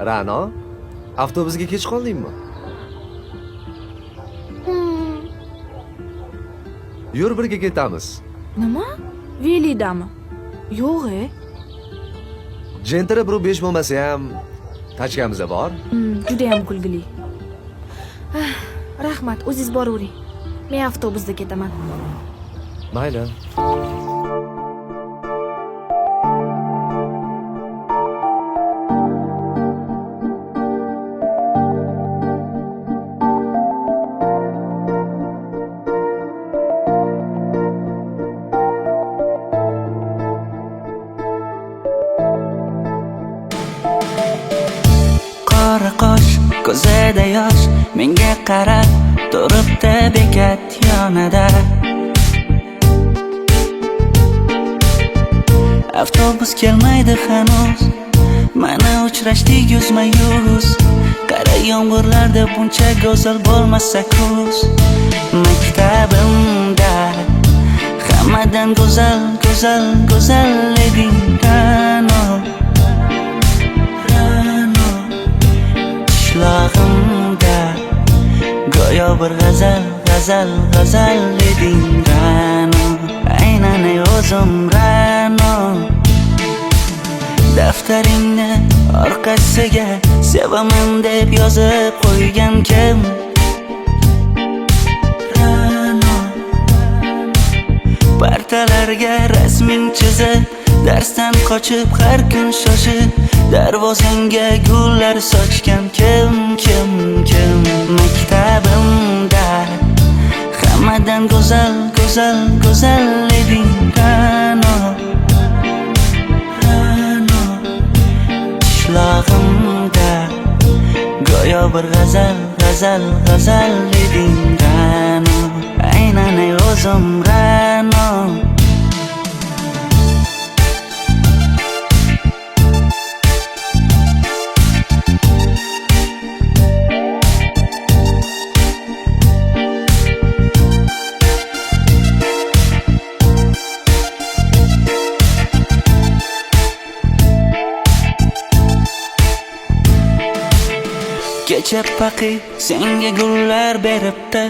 Ra'no, avtobusga kech qoldingmi? Yur birga ketamiz. Nima? Velidami? Yo'q-e. Jentira bir 5 bo'lmasa ham tachkamizda bor. Juda ham kulgili. Rahmat, o'zingiz boravering. Men avtobusda ketaman. Mayli. Qora qosh, ko'zida yosh, menga qarab turibdi bekat yonida. Avtobus kelmaydi hanuz, mana uchrashdik yuzma-yuz. Qara yomg'irlarda buncha go'zal bo'lmasa kuz. Maktabimda hammadan go'zal, go'zal, go'zal eding Ra'no. Qishlog'imda go'yo bir g'azal, g'azal, g'azal eding Ra'no. Aynan o'zim Ra'no. Daftaringni orqasiga sevaman deb yozib qo'ygan kim? Ra'no. Partalarga rasming chizib, darsdan qochib har kun shoshib, darvozangga gullar sochgan kim? Maktabimda hammadan go'zal, go'zal, go'zal eding Ra'no. Qishlog'imda go'yo bir g'azal, g'azal, g'azal eding Ra'no. Aynan o'zim Ra'no. Kecha paqi senga gullar beribdi,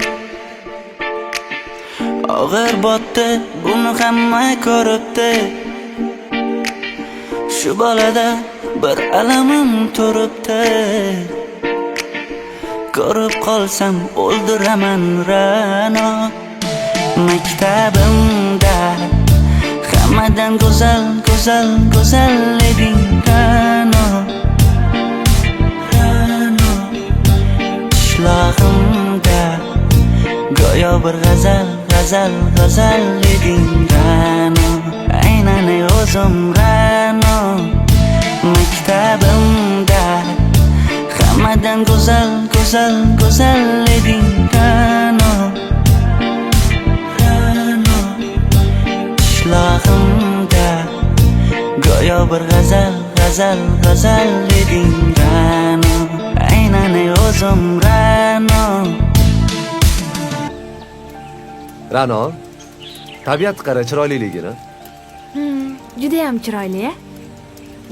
og'ir botdi, buni hamma ko'ribdi. Shu bolada bir alamim turibdi, ko'rib qolsam o'ldiraman Ra'no. Maktabimda hammadan go'zal, go'zal, go'zal eding Ra'no. Qishlog'imda go'yo bir g'azal, g'azal, g'azal eding Ra'no. Aynan o'zim Ra'no. Maktabimda hammadan go'zal, go'zal, go'zal eding Ra'no. Qishlog'imda go'yo bir g'azal, g'azal, g'azal eding Ra'no. Aynan o'zim Ra'no. Ra'no, tabiatni qara, chiroyliligini. Juda ham chiroyli-a?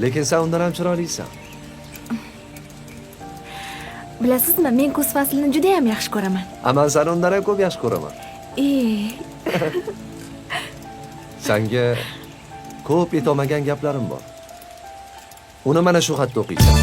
Lekin sen undan ham chiroylisan. Bilasizmi, men kuz faslini juda ham yaxshi ko'raman. Men seni undan ham ko'p yaxshi ko'raman. Senga ko'p yetolmagan gaplarim bor. Uni mana shu xatda o'qiysan.